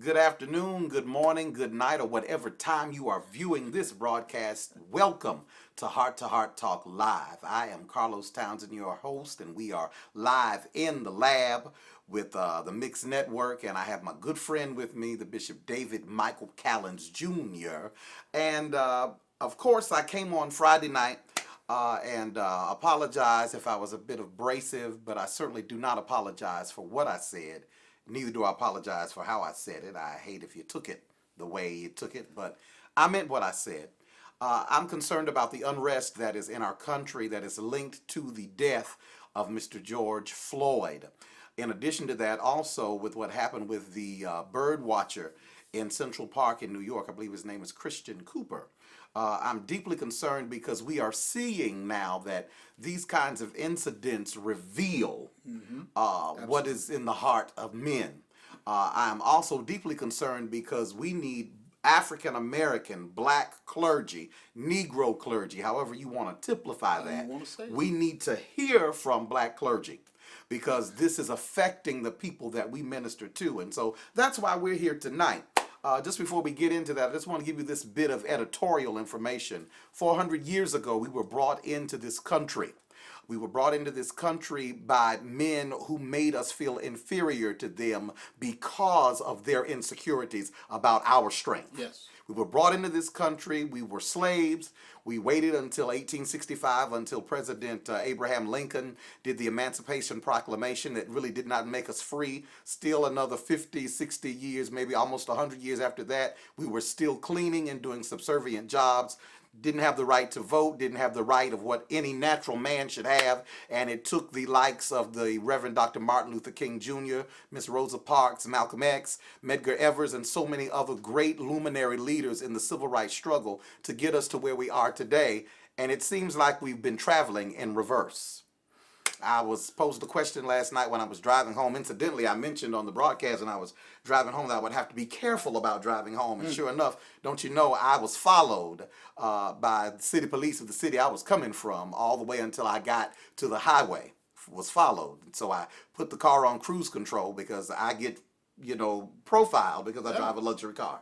good afternoon, good morning, good night, or whatever time you are viewing this broadcast. Welcome to Heart Talk Live. I am Carlos Townsend, your host, and we are live in the lab with the Mix Network. And I have my good friend with me, the Bishop David Michael Callens Jr. And of course, I came on Friday night. And apologize if I was a bit abrasive, but I certainly do not apologize for what I said. Neither do I apologize for how I said it. I hate if you took it the way you took it, but I meant what I said. I'm concerned about the unrest that is in our country that is linked to the death of Mr. George Floyd. In addition to that, also with what happened with the bird watcher in Central Park in New York, I believe his name is Christian Cooper. I'm deeply concerned because we are seeing now that these kinds of incidents reveal what is in the heart of men. I'm also deeply concerned because we need African American, black clergy, Negro clergy, however you want to typify that. We need to hear from black clergy because this is affecting the people that we minister to. And so that's why we're here tonight. Just before we get into that, I just want to give you this bit of editorial information. 400 years ago, we were brought into this country. We were brought into this country by men who made us feel inferior to them because of their insecurities about our strength. Yes. We were brought into this country. We were slaves. We waited until 1865 until President Abraham Lincoln did the Emancipation Proclamation that really did not make us free. Still another 50, 60 years, maybe almost 100 years after that, we were still cleaning and doing subservient jobs. Didn't have the right to vote, didn't have the right of what any natural man should have, and it took the likes of the Reverend Dr. Martin Luther King Jr., Miss Rosa Parks, Malcolm X, Medgar Evers, and so many other great luminary leaders in the civil rights struggle to get us to where we are today, and it seems like we've been traveling in reverse. I was posed a question last night when I was driving home. Incidentally, I mentioned on the broadcast when I was driving home that I would have to be careful about driving home. And sure enough, don't you know, I was followed by the city police of the city I was coming from all the way until I got to the highway, was followed. And so I put the car on cruise control because I get, profiled because I drive a luxury car.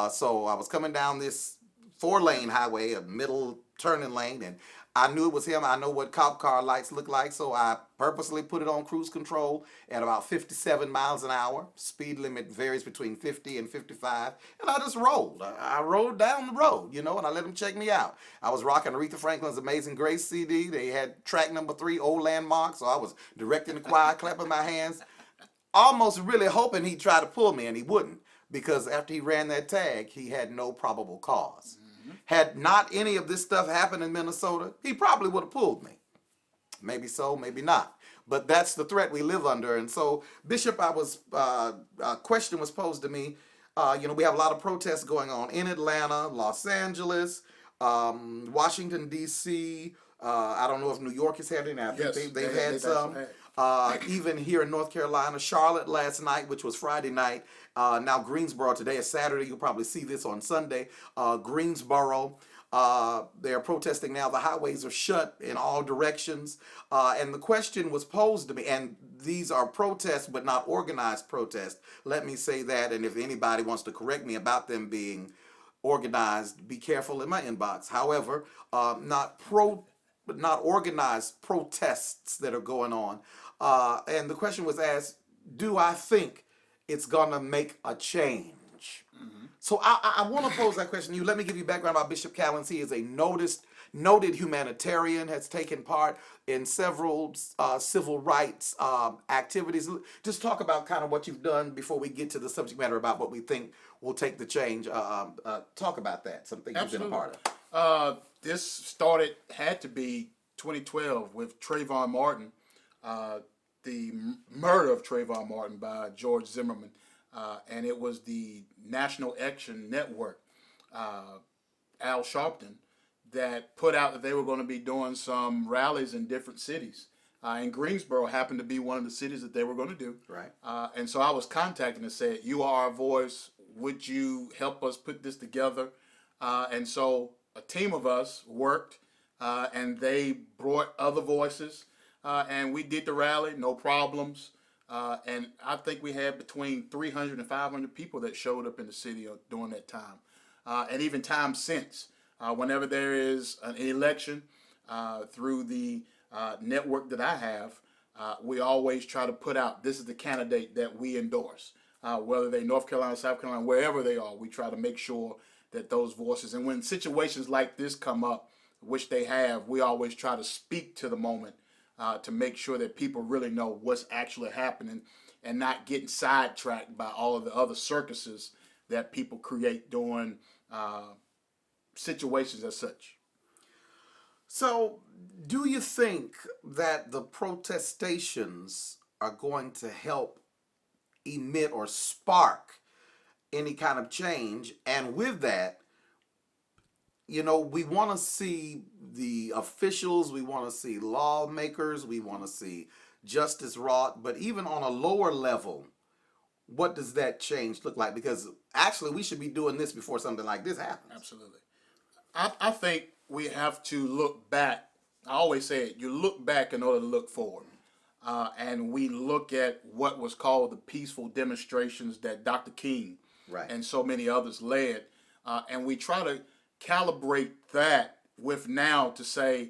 So I was coming down this 4-lane highway, a middle turning lane, and I knew it was him. I know what cop car lights look like, so I purposely put it on cruise control at about 57 miles an hour. Speed limit varies between 50 and 55, and I just rolled. I rolled down the road, and I let him check me out. I was rocking Aretha Franklin's Amazing Grace CD. They had track number 3, Old Landmark, so I was directing the choir, clapping my hands, almost really hoping he'd try to pull me, and he wouldn't, because after he ran that tag, he had no probable cause. Had not any of this stuff happened in Minnesota, he probably would have pulled me. Maybe so, maybe not. But that's the threat we live under. And so, Bishop, a question was posed to me. We have a lot of protests going on in Atlanta, Los Angeles, Washington, D.C. I don't know if New York has had any. I think they've had some. Even here in North Carolina, Charlotte last night, which was Friday night. Now Greensboro, today is Saturday. You'll probably see this on Sunday. Greensboro, they're protesting now. The highways are shut in all directions. And the question was posed to me, and these are protests, but not organized protests. Let me say that, and if anybody wants to correct me about them being organized, be careful in my inbox. However, not organized protests that are going on. And the question was asked, do I think it's going to make a change? So I want to pose that question to you. Let me give you background about Bishop Callens. He is a noted humanitarian, has taken part in several civil rights activities. Just talk about kind of what you've done before we get to the subject matter about what we think will take the change. Talk about that, something you've been a part of. This had to be 2012 with Trayvon Martin, the murder of Trayvon Martin by George Zimmerman. And it was the National Action Network, Al Sharpton, that put out that they were going to be doing some rallies in different cities. And Greensboro happened to be one of the cities that they were going to do. Right. And so I was contacted and said, you are our voice. Would you help us put this together? And so a team of us worked, and they brought other voices, and we did the rally, no problems. And I think we had between 300 and 500 people that showed up in the city during that time. And even time since, whenever there is an election through the network that I have, we always try to put out, this is the candidate that we endorse. Whether they North Carolina, South Carolina, wherever they are, we try to make sure that those voices, and when situations like this come up, which they have, we always try to speak to the moment to make sure that people really know what's actually happening and not getting sidetracked by all of the other circuses that people create during situations as such. So, do you think that the protestations are going to help emit or spark any kind of change? And with that, we want to see the officials, we want to see lawmakers, we want to see justice wrought, but even on a lower level, what does that change look like? Because actually, we should be doing this before something like this happens. Absolutely. I think we have to look back. I always say it, you look back in order to look forward. And we look at what was called the peaceful demonstrations that Dr. King and so many others led. And we try to calibrate that with now to say,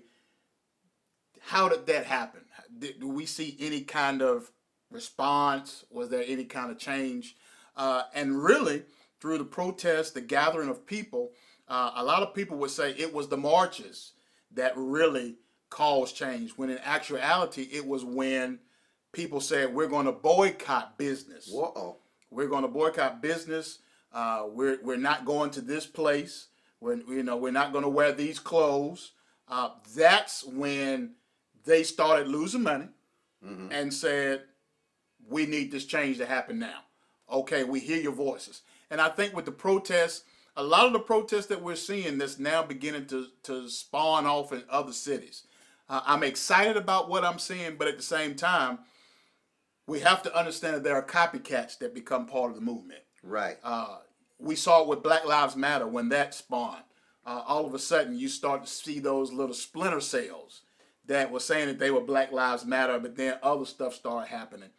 how did that happen? Do we see any kind of response? Was there any kind of change? And really, through the protests, the gathering of people, a lot of people would say it was the marches that really caused change, when in actuality, it was when people said, we're going to boycott business. Whoa. We're going to boycott business. We're not going to this place. We're not going to wear these clothes. That's when they started losing money and said, we need this change to happen now. Okay, we hear your voices. And I think with the protests, a lot of the protests that we're seeing that's now beginning to spawn off in other cities. I'm excited about what I'm seeing, but at the same time, we have to understand that there are copycats that become part of the movement. Right. We saw it with Black Lives Matter when that spawned. All of a sudden, you start to see those little splinter cells that were saying that they were Black Lives Matter, but then other stuff started happening.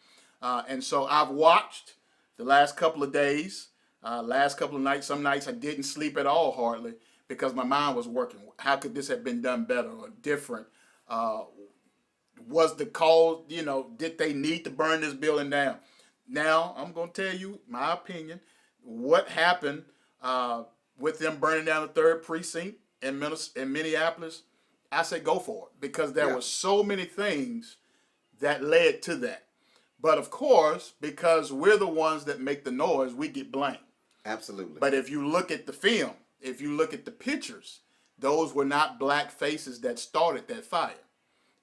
And so I've watched the last couple of days, last couple of nights. Some nights I didn't sleep at all, hardly, because my mind was working. How could this have been done better or different? Was the cause, did they need to burn this building down? Now, I'm going to tell you my opinion. What happened with them burning down the 3rd precinct in Minneapolis, I say go for it, because there were so many things that led to that. But of course, because we're the ones that make the noise, we get blamed. Absolutely. But if you look at the film, if you look at the pictures, those were not black faces that started that fire.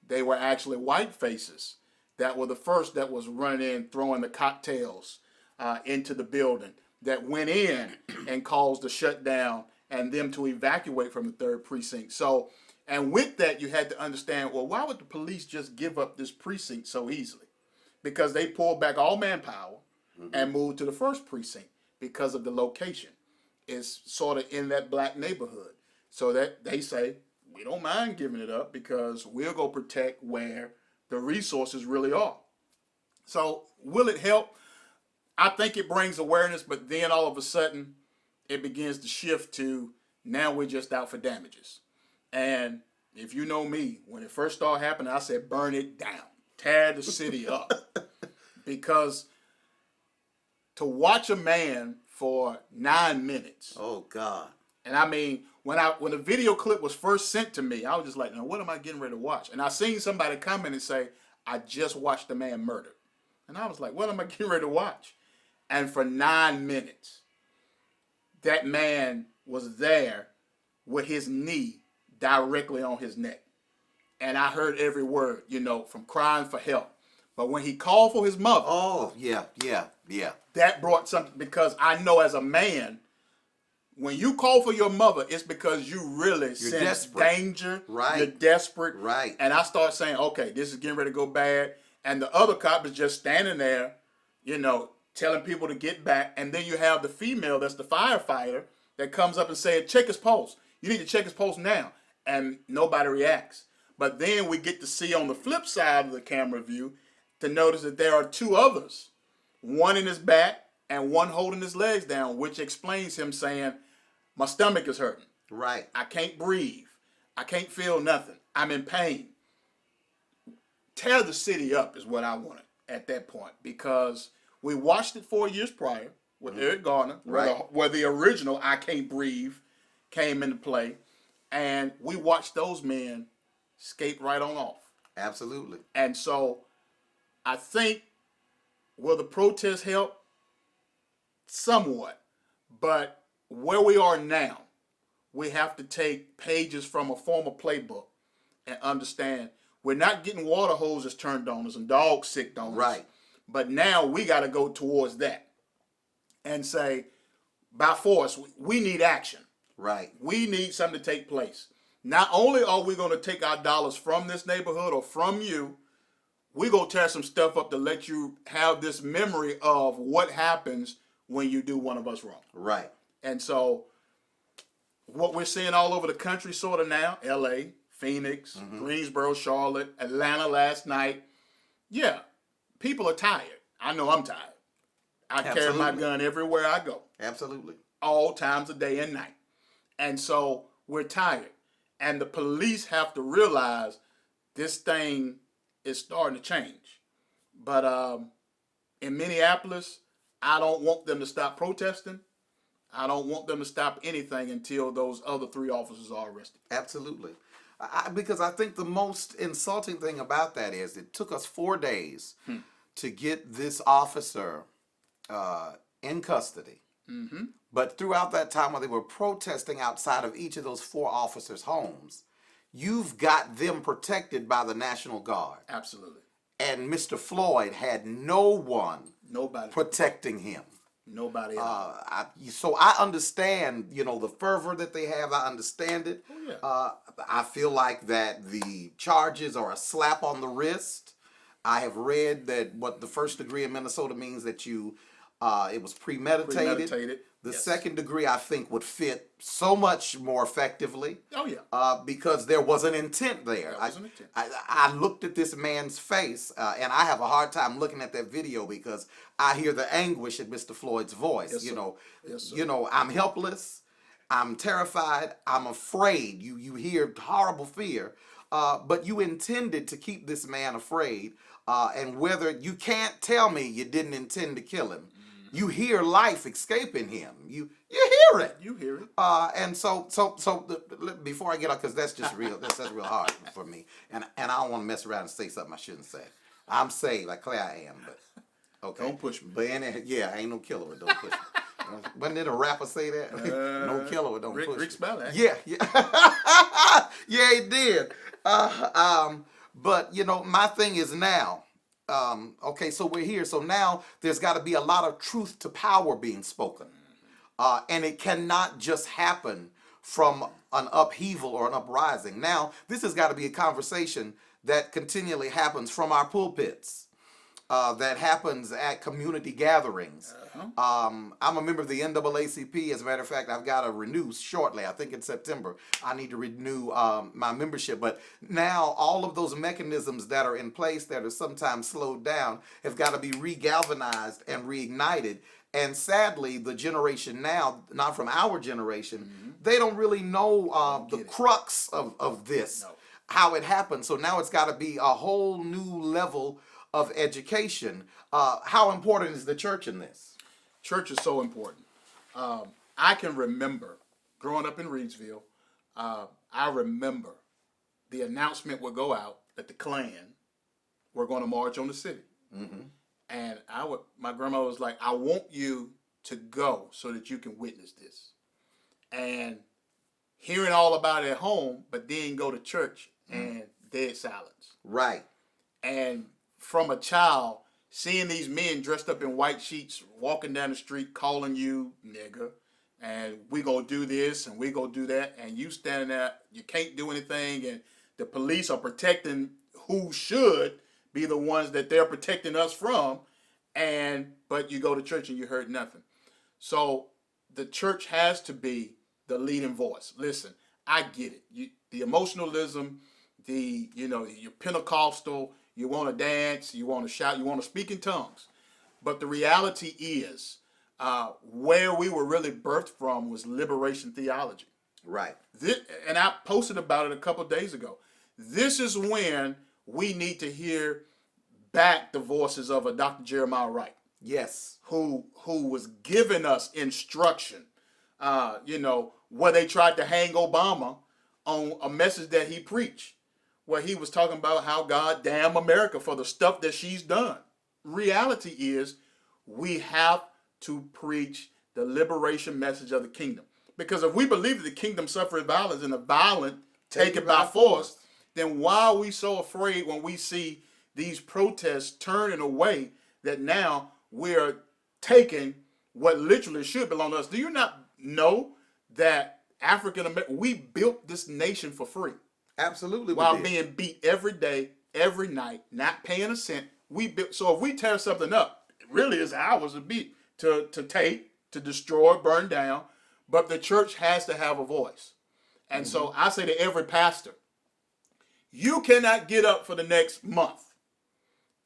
They were actually white faces that were the first that was running in, throwing the cocktails into the building, that went in and caused the shutdown and them to evacuate from the 3rd precinct. So, and with that, you had to understand, well, why would the police just give up this precinct so easily? Because they pulled back all manpower and moved to the 1st precinct because of the location. It's sort of in that black neighborhood. So that they say, we don't mind giving it up because we'll go protect where the resources really are. So will it help? I think it brings awareness, but then all of a sudden it begins to shift to, now we're just out for damages. And if you know me, when it first started happening, I said, burn it down, tear the city up. Because to watch a man for 9 minutes. Oh, God. And I mean, when the video clip was first sent to me, I was just like, now what am I getting ready to watch? And I seen somebody comment and say, I just watched a man murdered. And I was like, what am I getting ready to watch? And for 9 minutes, that man was there with his knee directly on his neck. And I heard every word, from crying for help. But when he called for his mother. Oh, yeah. That brought something, because I know as a man, when you call for your mother, it's because you really sense desperate. Danger. Right. You're desperate. Right. And I start saying, okay, this is getting ready to go bad. And the other cop is just standing there, telling people to get back. And then you have the female that's the firefighter that comes up and says, check his pulse. You need to check his pulse now. And nobody reacts. But then we get to see on the flip side of the camera view, to notice that there are two others, one in his back and one holding his legs down, which explains him saying, my stomach is hurting. Right. I can't breathe. I can't feel nothing. I'm in pain. Tear the city up is what I wanted at that point, because we watched it 4 years prior with Eric Garner, where the original I Can't Breathe came into play, and we watched those men skate right on off. Absolutely. And so I think, will the protest help? Somewhat. But where we are now, we have to take pages from a former playbook and understand we're not getting water hoses turned on us and dogs sicked on us. Right. But now we got to go towards that and say, by force, we need action. Right. We need something to take place. Not only are we going to take our dollars from this neighborhood or from you, we're going to tear some stuff up to let you have this memory of what happens when you do one of us wrong. Right. And so what we're seeing all over the country sort of now, LA, Phoenix, Greensboro, Charlotte, Atlanta last night, yeah, people are tired. I know I'm tired. I carry my gun everywhere I go. Absolutely. All times of day and night. And so we're tired. And the police have to realize this thing is starting to change. But in Minneapolis, I don't want them to stop protesting. I don't want them to stop anything until those other 3 officers are arrested. Absolutely. Because I think the most insulting thing about that is it took us 4 days to get this officer in custody. Mm-hmm. But throughout that time while they were protesting outside of each of those 4 officers' homes, you've got them protected by the National Guard. Absolutely. And Mr. Floyd had no one Nobody protecting him. Nobody else. So I understand, the fervor that they have. I understand it. Oh, yeah. I feel like that the charges are a slap on the wrist. I have read that what the first degree in Minnesota means that it was premeditated. The Yes. second degree, I think, would fit so much more effectively. Oh, yeah. Because there was an intent there. There was an intent. I looked at this man's face, and I have a hard time looking at that video because I hear the anguish in Mr. Floyd's voice. Yes, sir. Yes, sir. I'm helpless. I'm terrified. I'm afraid. You hear horrible fear, but you intended to keep this man afraid. And whether you can't tell me you didn't intend to kill him. You hear life escaping him. You hear it. You hear it. And so before I get off, because that's just real. That's real hard for me. And I don't want to mess around and say something I shouldn't say. I'm saved, like Claire I am, but okay. Don't push me. But I ain't no killer. Don't push me. Wasn't it a rapper say that? No killer. Don't push Rick me. Spellak. Yeah. Yeah, he did. But my thing is now. Okay, so we're here. So now there's got to be a lot of truth to power being spoken. And it cannot just happen from an upheaval or an uprising. Now, this has got to be a conversation that continually happens from our pulpits, that happens at community gatherings. I'm a member of the NAACP. As a matter of fact, I've got to renew shortly. I think in September, I need to renew my membership. But now all of those mechanisms that are in place that are sometimes slowed down have got to be re-galvanized and reignited. And sadly, the generation now, not from our generation, they don't really know the crux of this, how it happened. So now it's got to be a whole new level of education. How important is the church in this? Church is so important. I can remember growing up in Reidsville, I remember the announcement would go out that the Klan were going to march on the city. Mm-hmm. And my grandma was like, I want you to go so that you can witness this. And hearing all about it at home, but then go to church and dead silence. Right. And from a child, seeing these men dressed up in white sheets walking down the street calling you nigger, and we gonna do this and we gonna do that, and you standing there, you can't do anything, and the police are protecting who should be the ones that they're protecting us from, but you go to church and you heard nothing. So the church has to be the leading voice. Listen, I get it. The emotionalism, your Pentecostal, you want to dance, you want to shout, you want to speak in tongues. But the reality is, where we were really birthed from was liberation theology. Right. And I posted about it a couple of days ago. This is when we need to hear back the voices of a Dr. Jeremiah Wright. Yes. Who was giving us instruction, where they tried to hang Obama on a message that he preached, where he was talking about how God damn America for the stuff that she's done. Reality is, we have to preach the liberation message of the kingdom. Because if we believe that the kingdom suffers violence and the violent take it by force, then why are we so afraid when we see these protests turning away that now we're taking what literally should belong to us? Do you not know that African American, we built this nation for free? Absolutely. While being beat every day, every night, not paying a cent. We built. So if we tear something up, it really is ours to take, to destroy, burn down. But the church has to have a voice. And so I say to every pastor, you cannot get up for the next month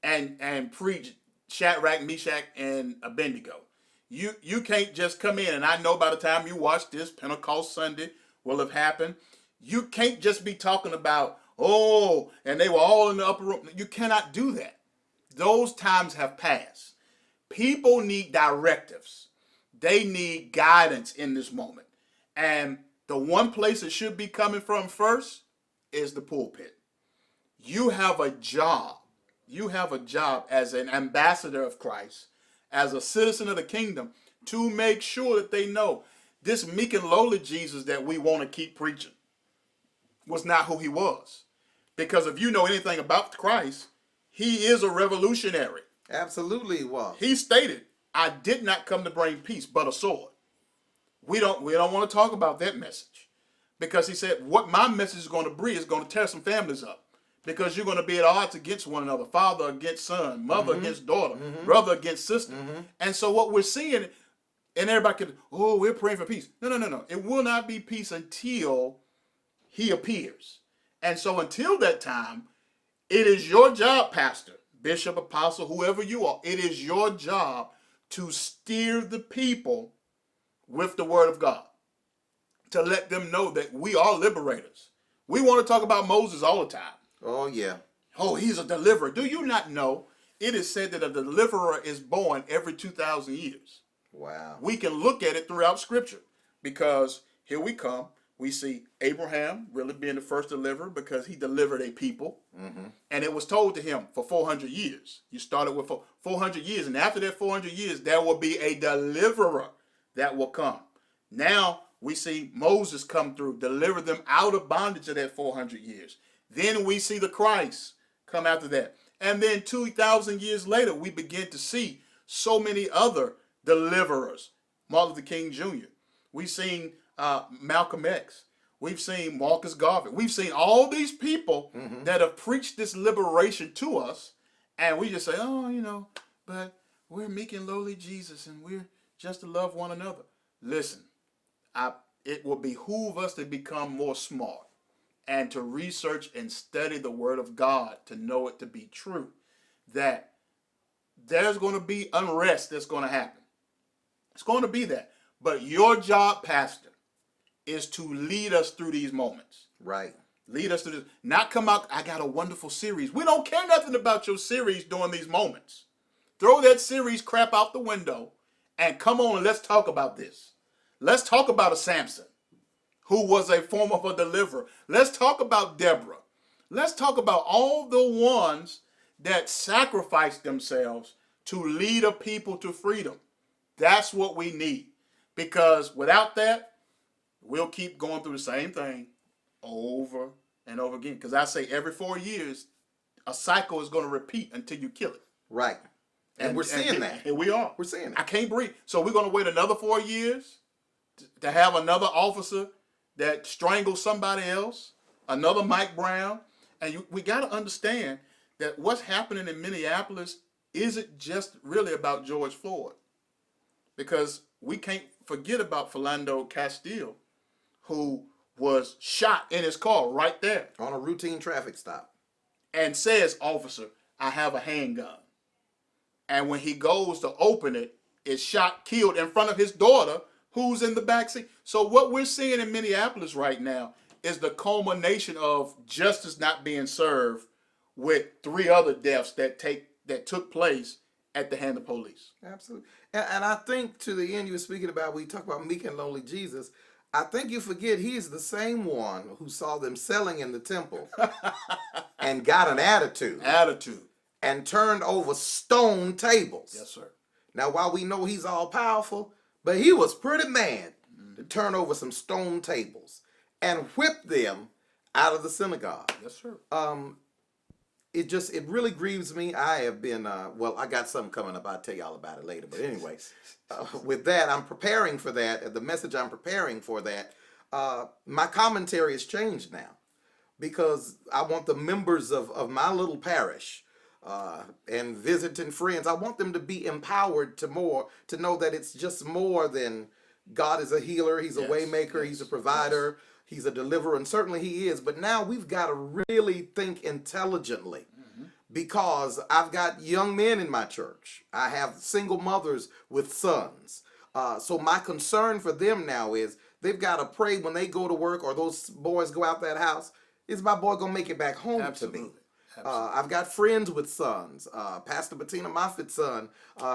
and preach Shadrach, Meshach, and Abednego. You can't just come in, and I know by the time you watch this, Pentecost Sunday will have happened. You can't just be talking about, and they were all in the upper room. You cannot do that. Those times have passed. People need directives. They need guidance in this moment. And the one place it should be coming from first is the pulpit. You have a job. You have a job as an ambassador of Christ, as a citizen of the kingdom, to make sure that they know this meek and lowly Jesus that we want to keep preaching was not who he was. Because if you know anything about Christ, he is a revolutionary. Absolutely he was. He stated, I did not come to bring peace, but a sword. We don't want to talk about that message. Because he said, what my message is going to bring is going to tear some families up. Because you're going to be at odds against one another. Father against son, mother against daughter, brother against sister. And so what we're seeing, and everybody could, we're praying for peace. No. It will not be peace until he appears. And so until that time, it is your job, pastor, bishop, apostle, whoever you are, it is your job to steer the people with the word of God, to let them know that we are liberators. We want to talk about Moses all the time. Oh, yeah. Oh, he's a deliverer. Do you not know it is said that a deliverer is born every 2,000 years? Wow. We can look at it throughout Scripture, because here we come. We see Abraham really being the first deliverer because he delivered a people. And it was told to him for 400 years. You started with 400 years, and after that 400 years, there will be a deliverer that will come. Now we see Moses come through, deliver them out of bondage of that 400 years. Then we see the Christ come after that. And then 2,000 years later, we begin to see so many other deliverers. Martin Luther King Jr. We've seen Malcolm X. We've seen Marcus Garvey. We've seen all these people that have preached this liberation to us. And we just say, but we're meek and lowly Jesus, and we're just to love one another. Listen, it will behoove us to become more smart and to research and study the word of God to know it to be true, that there's going to be unrest that's going to happen. It's going to be that. But your job, pastor, is to lead us through these moments. Right. Lead us through this. Not come out, I got a wonderful series. We don't care nothing about your series during these moments. Throw that series crap out the window and come on and let's talk about this. Let's talk about a Samson who was a form of a deliverer. Let's talk about Deborah. Let's talk about all the ones that sacrificed themselves to lead a people to freedom. That's what we need. Because without that, we'll keep going through the same thing over and over again. Because I say every 4 years, a cycle is going to repeat until you kill it. Right. And we're seeing that. And we are. We're seeing it. I can't breathe. So we're going to wait another 4 years to have another officer that strangles somebody else, another Mike Brown. And we got to understand that what's happening in Minneapolis isn't just really about George Floyd. Because we can't forget about Philando Castile, who was shot in his car right there. On a routine traffic stop. And says, officer, I have a handgun. And when he goes to open it, it's shot, killed in front of his daughter, who's in the backseat. So what we're seeing in Minneapolis right now is the culmination of justice not being served with 3 other deaths that took place at the hand of police. Absolutely. And I think to the end you were speaking about, we talk about meek and lowly Jesus. I think you forget he's the same one who saw them selling in the temple and got an attitude Attitude. and turned over stone tables. Yes, sir. Now, while we know he's all powerful, but he was pretty mad to turn over some stone tables and whip them out of the synagogue. Yes, sir. It really grieves me. I have been well, I got something coming up. I'll tell y'all about it later. But anyway, with that, I'm preparing for that. The message I'm preparing for that. My commentary has changed now because I want the members of my little parish and visiting friends. I want them to be empowered to know that it's just more than God is a healer. He's a Yes, waymaker. yes, He's a provider. yes. He's a deliverer, and certainly he is. But now we've got to really think intelligently because I've got young men in my church. I have single mothers with sons. So my concern for them now is they've got to pray when they go to work or those boys go out that house. Is my boy going to make it back home to me? Absolutely. I've got friends with sons. Pastor Bettina Moffitt's son,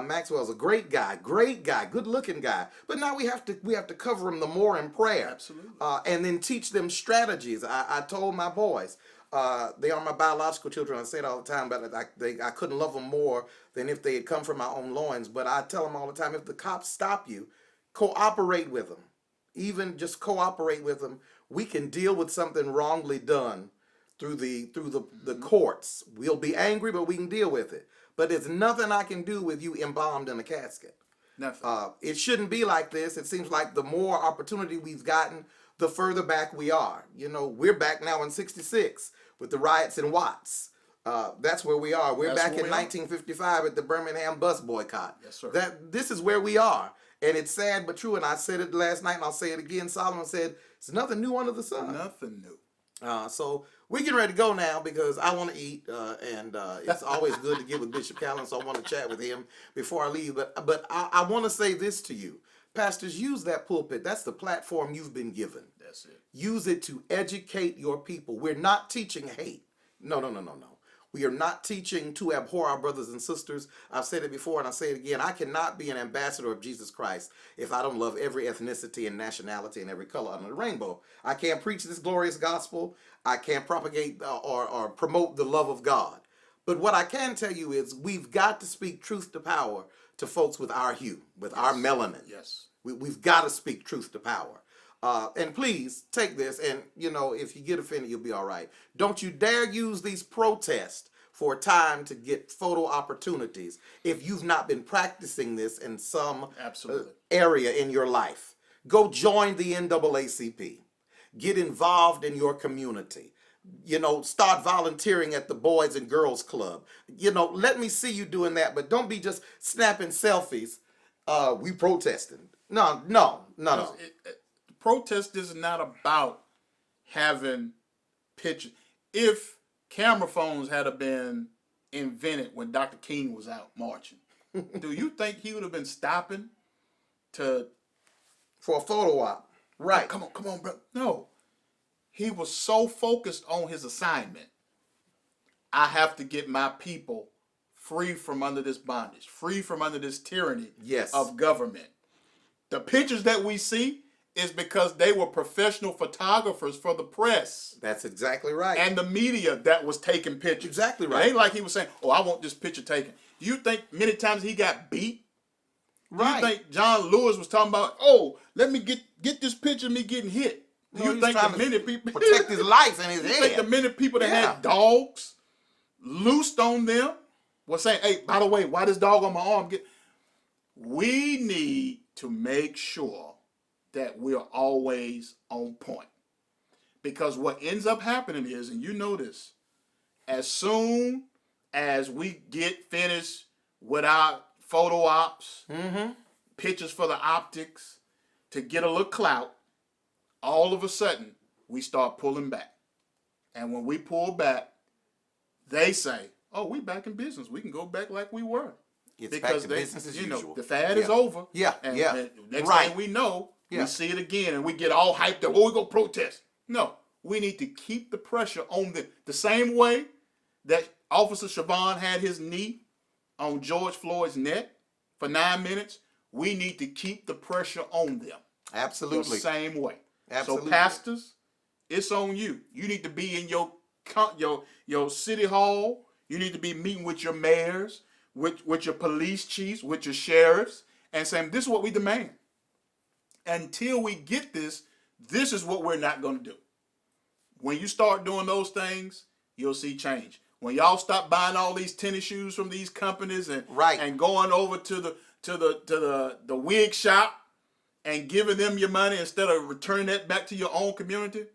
Maxwell's a great guy, good looking guy. But now we have to cover him the more in prayer. Absolutely. And then teach them strategies. I told my boys, they are my biological children. I say it all the time, but I couldn't love them more than if they had come from my own loins. But I tell them all the time, if the cops stop you, cooperate with them. Even just cooperate with them. We can deal with something wrongly done through the courts. We'll be angry, but we can deal with it. But there's nothing I can do with you embalmed in a casket. Nothing. It shouldn't be like this. It seems like the more opportunity we've gotten, the further back we are. You know, we're back now in '66 with the riots in Watts. That's where we are. We're That's back where in we are. 1955 at the Birmingham bus boycott. Yes, sir. This is where we are. And it's sad but true. And I said it last night and I'll say it again. Solomon said, it's nothing new under the sun. Nothing new. So we're getting ready to go now because I want to eat, and it's always good to get with Bishop Callen, so I want to chat with him before I leave. But I want to say this to you. Pastors, use that pulpit. That's the platform you've been given. That's it. Use it to educate your people. We're not teaching hate. No. We are not teaching to abhor our brothers and sisters. I've said it before and I'll say it again. I cannot be an ambassador of Jesus Christ if I don't love every ethnicity and nationality and every color under the rainbow. I can't preach this glorious gospel. I can't propagate or promote the love of God. But what I can tell you is we've got to speak truth to power to folks with our hue, with our melanin. Yes. We've got to speak truth to power. And please take this, and if you get offended, you'll be all right. Don't you dare use these protests for a time to get photo opportunities if you've not been practicing this in some Absolutely. area in your life. Go join the NAACP. Get involved in your community. Start volunteering at the Boys and Girls Club. Let me see you doing that, but don't be just snapping selfies. We protesting. No. Protest is not about having pictures. If camera phones had been invented when Dr. King was out marching, do you think he would have been stopping for a photo op? Right. Come on, bro. No. He was so focused on his assignment. I have to get my people free from under this bondage, free from under this tyranny of government. The pictures that we see is because they were professional photographers for the press. That's exactly right. And the media that was taking pictures. Exactly right. It ain't like he was saying, I want this picture taken. Do you think many times he got beat? Right. Do you think John Lewis was talking about, let me get this picture of me getting hit? Do you think the many people protect his life and his head? You think the many people that had dogs loosed on them were saying, hey, by the way, why this dog on my arm? We need to make sure that we are always on point. Because what ends up happening is, and you know this, as soon as we get finished with our photo ops, pictures for the optics, to get a little clout, all of a sudden, we start pulling back. And when we pull back, they say, oh, we back in business. We can go back like we were. It's back to business as usual. The fad is Yeah. over. Yeah, And, yeah. and next Right. thing we know, Yeah. we see it again and we get all hyped up. Oh, we go protest. No, we need to keep the pressure on the same way that Officer Siobhan had his knee on George Floyd's neck for 9 minutes. We need to keep the pressure on them the Absolutely. same way. Absolutely. So pastors, it's on you. You need to be in your city hall. You need to be meeting with your mayors, with your police chiefs, with your sheriffs, and saying, this is what we demand. Until we get this, this is what we're not going to do. When you start doing those things, you'll see change. When y'all stop buying all these tennis shoes from these companies and Right. and going over to the wig shop and giving them your money instead of returning that back to your own community,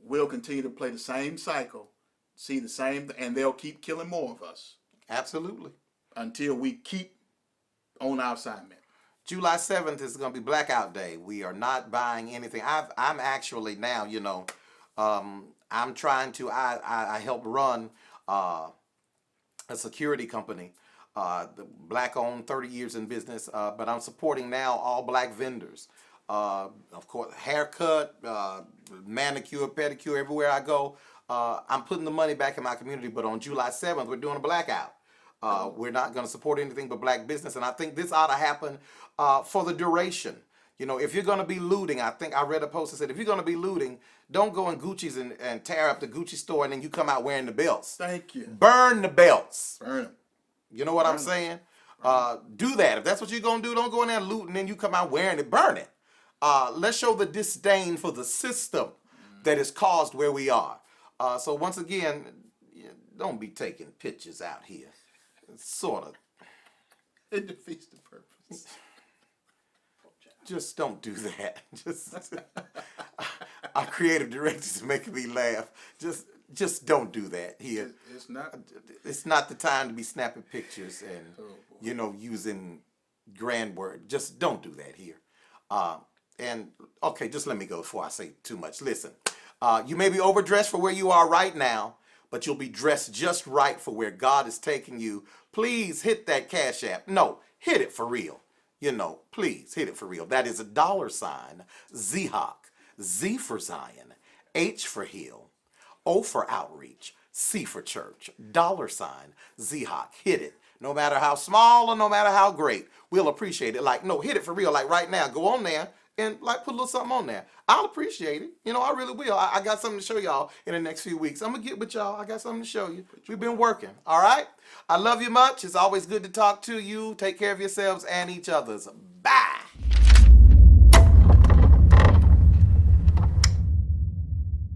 we'll continue to play the same cycle, see the same, and they'll keep killing more of us Absolutely. until we keep on our assignment. July 7th is going to be Blackout Day. We are not buying anything. I'm actually now, I'm trying to, I help run a security company, the black owned, 30 years in business, but I'm supporting now all black vendors. Of course, haircut, manicure, pedicure, everywhere I go. I'm putting the money back in my community, but on July 7th, we're doing a blackout. We're not going to support anything but black business, and I think this ought to happen for the duration. If you're going to be looting, I think I read a post that said, if you're going to be looting, don't go in Gucci's and tear up the Gucci store and then you come out wearing the belts. Thank you. Burn the belts. Burn them. You know what I'm saying? Do that. If that's what you're going to do, don't go in there and loot and then you come out wearing it. Burn it. Let's show the disdain for the system that is caused where we are. So once again, don't be taking pictures out here. Sort of. It defeats the purpose. Just don't do that. Just our creative directors are making me laugh. Just don't do that here. It's not. It's not the time to be snapping pictures and using grand word. Just don't do that here. And okay, just let me go before I say too much. Listen, you may be overdressed for where you are right now, but you'll be dressed just right for where God is taking you. Please hit that Cash App. No, hit it for real. Please hit it for real. That is $, ZHOC, Z for Zion, H for Hill, O for Outreach, C for Church, $, ZHOC. Hit it. No matter how small or no matter how great, we'll appreciate it. Hit it for real. Like right now, go on there and put a little something on there. I'll appreciate it. I really will. I got something to show y'all in the next few weeks. I'm going to get with y'all. I got something to show you. We've been working. All right? I love you much. It's always good to talk to you. Take care of yourselves and each other's. Bye.